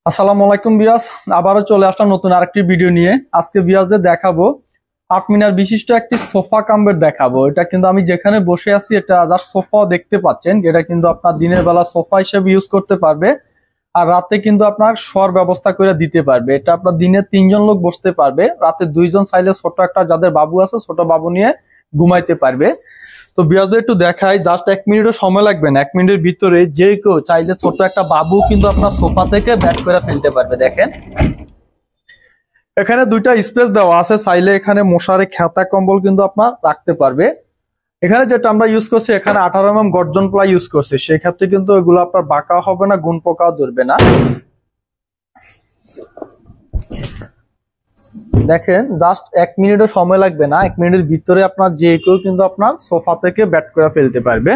আসসালামু আলাইকুম বিয়াস, আবারও চলে আসলাম নতুন আরেকটি ভিডিও নিয়ে। আজকে বিয়াসদের দেখাবো 8 মিনার বিশিষ্ট একটি সোফা কাম বেড দেখাবো। এটা কিন্তু আমি যেখানে বসে আছি এটা জাস্ট সোফা দেখতে পাচ্ছেন। এটা কিন্তু আপনার দিনের বেলা সোফা হিসেবে ইউজ করতে পারবে, আর রাতে কিন্তু আপনার শোয়ার ব্যবস্থা করে দিতে পারবে। এটা আপনার দিনে 3জন লোক বসতে পারবে, রাতে 2জন চাইলে ছোট একটা যাদের বাবু আছে ছোট বাবু নিয়ে ঘুমাইতে পারবে। তো বিয়াসদের একটু দেখাই, জাস্ট 1 মিনিটও সময় লাগবে না। 1 মিনিটের ভিতরে যে কেউ চাইলে ছোট একটা বাবু কিন্তু আপনার সোফা থেকে ব্যাক করে ফেলতে পারবে। দেখেন এখানে দুইটা স্পেস দেওয়া আছে, চাইলে এখানে মশারি খেতা কম্বল কিন্তু আপনার রাখতে পারবে। এখানে যেটা আমরা ইউজ করছি, এখানে 18 mm গর্জন প্লাই ইউজ করছি, সেক্ষেত্রে কিন্তু এগুলো আপনার বাঁকা হবে না, গুণ পোকাও ধরবে না। দেখেন জাস্ট 1 মিনিটও সময় লাগবে না, 1 মিনিটের ভিতরে আপনার যে কেউ কিন্তু আপনার সোফা থেকে ব্যাট করে ফেলতে পারবে।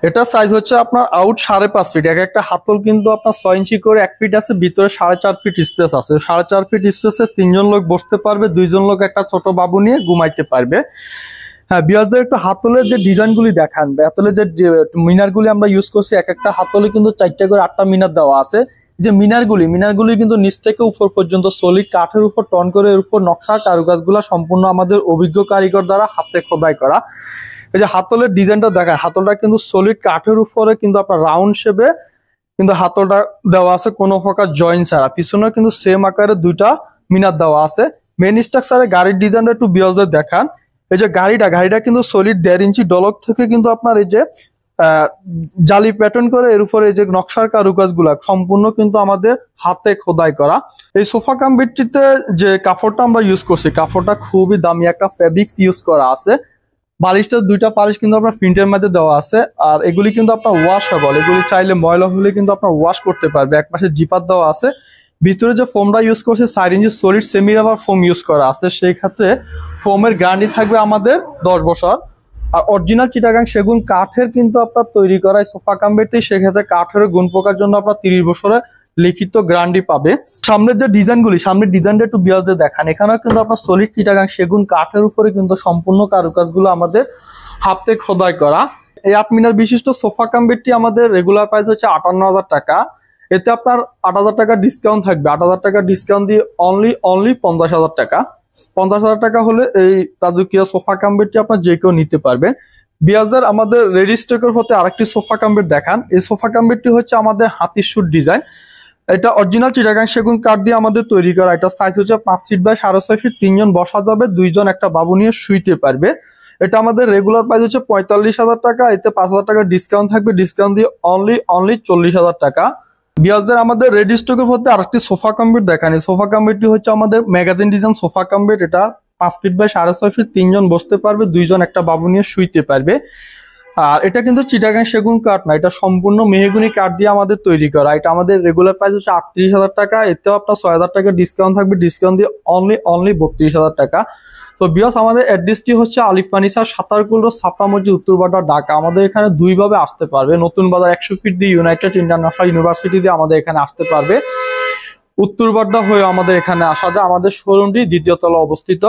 এটা সাইজ হচ্ছে আপনার আউট 5.5 ফিট। একটা হাতল কিন্তু আপনার 6 ইঞ্চি করে 1 ফিট আছে, ভিতরে 4.5 ফিট স্পেস আছে। 4.5 ফিট স্পেসে 3জন লোক বসতে পারবে, 2জন লোক একটা ছোট বাবু নিয়ে ঘুমাইতে পারবে। হ্যাঁ বিয়াসদের একটু হাতলের যে ডিজাইন গুলি দেখান, হাতলের যে মিনার গুলি আমরা ইউজ করছি, একটা হাতলে কিন্তু 4টা করে 8টা মিনার দেওয়া আছে। যে মিনারগুলি কিন্তু নিচ থেকে উপর পর্যন্ত সলিড কাঠের উপর টন করে এর উপর নকশা কারুকাজগুলা সম্পূর্ণ আমাদের অভিজ্ঞ কারিগর দ্বারা হাতে খোদাই করা। এই যে হাতলের ডিজাইনটা দেখেন, হাতলটা কিন্তু সলিড কাঠের উপরে কিন্তু আপনার রাউন্ড শেপে কিন্তু হাতলটা দেওয়া আছে, কোনো প্রকার জয়েন্ট ছাড়া। পিছনে কিন্তু সেম আকারে 2টা মিনার দেওয়া আছে। মেন স্ট্রাকচারে গাড়ির ডিজাইনটা একটু বিয়াসদের দেখান। এই যে গাড়িটা কিন্তু সলিড 1.5 ইঞ্চি ডলক থেকে কিন্তু আপনার এই যে জালি প্যাটার্ন করে এর উপরে এই যে নকশার কারুকাজ গুলা সম্পূর্ণ কিন্তু আমাদের হাতে খোদাই করা। এই সোফা কাম বেডটিতে যে কাপড়টা আমরা ইউজ করছি, কাপড়টা খুবই দামি একটা ফেব্রিক্স ইউজ করা আছে। বালিশটা 2টা বালিশ কিন্তু আপনার প্রিন্টের মধ্যে দেওয়া আছে, আর এগুলি কিন্তু আপনার ওয়াশেবল। এগুলি চাইলে ময়লা হলে কিন্তু আপনার ওয়াশ করতে পারবে। একপাশে জিপার দেওয়া আছে। ভিতরে যে ফোমটা ইউজ করছে 4 inch solid semi rubber foam use করা আছে, সেই ক্ষেত্রে ফোমের গ্যারান্টি থাকবে আমাদের 10 বছর। আর অরিজিনাল চিটাগাং সেগুন কাঠের কিন্তু আপনার তৈরি করা সোফা কাম বেডটি, সেক্ষেত্রে কাঠের গুণ পোকার জন্য আপনার 30 বছরের লিখিত গ্যারান্টি পাবে। সামনের যে ডিজাইনগুলি, সামনের ডিজাইনটা একটু বিয়াসদের দেখান। এখানেও কিন্তু আপনার সলিড চিটাগাং সেগুন কাঠের উপরে কিন্তু সম্পূর্ণ কারুকাজগুলো আমাদের হাতে খোদাই করা। এই 8 মিনার বিশিষ্ট সোফা কাম বেডটি আমাদের রেগুলার প্রাইস হচ্ছে 58,000 টাকা। এতে আপনার 8,000 টাকা ডিসকাউন্ট থাকবে। 8,000 টাকা ডিসকাউন্ট দিয়ে অনলি 50,000 টাকা। 50,000 টাকা হলে এই রাজকীয় সোফা কাম বেডটি আপনার যে কেউ নিতে পারবেন। বিয়াসদের আমাদের রেডি স্টকের হতে আরেকটি সোফা কাম বেড দেখান। এই সোফা কাম বেডটি হচ্ছে আমাদের হাতির শুট ডিজাইন। এটা অরিজিনাল চিটাগাং সেগুন কাঠ দিয়ে আমাদের তৈরি করা। এটা সাইজ হচ্ছে 5 ফিট বাই 6.5 ফিট। 3জন বসা যাবে, 2জন একটা বাবু নিয়ে শুইতে পারবে। এটা আমাদের রেগুলার প্রাইস হচ্ছে 45,000 টাকা। এতে 5,000 টাকা ডিসকাউন্ট থাকবে, ডিসকাউন্ট দিয়ে অনলি 40,000 টাকা। বিয়াসদের আমাদের রেডি স্টকের মধ্যে আরেকটি সোফা কাম বেড দেখান। এই সোফা কাম বেডটি হচ্ছে আমাদের magazine design sofa cum bed. এটা 5 ফিট বাই 6.5 ফিট। 3জন বসতে পারবে, 2জন একটা বাবু নিয়ে শুইতে পারবে। আর এটা কিন্তু চিটাগাং সেগুন কাঠ না, এটা সম্পূর্ণ মেহগুনি কাঠ দিয়ে আমাদের তৈরি করা। এটা আমাদের রেগুলার প্রাইস হচ্ছে 38,000 টাকা। এতেও আপনার 6,000 টাকা ডিসকাউন্ট থাকবে, ডিসকাউন্ট দিয়ে অনলি 32,000 টাকা। তো বিয়াস আমাদের অ্যাড্রেসটি হচ্ছে আলিফ ফার্নিচার, সাতারকুল রোড, ছাপড়া মসজিদ, উত্তর বাজার, ঢাকা। আমাদের এখানে 2 ভাবে আসতে পারবে। নতুন বাজার 100 ফিট দিয়ে ইউনাইটেড ইন্টারন্যাশনাল ইউনিভার্সিটি দিয়ে আমাদের এখানে আসতে পারবে। উত্তর বাড্ডা হয়ে আমাদের এখানে আসা যায়। আমাদের শোরুমটি 2য় তলা অবস্থিত।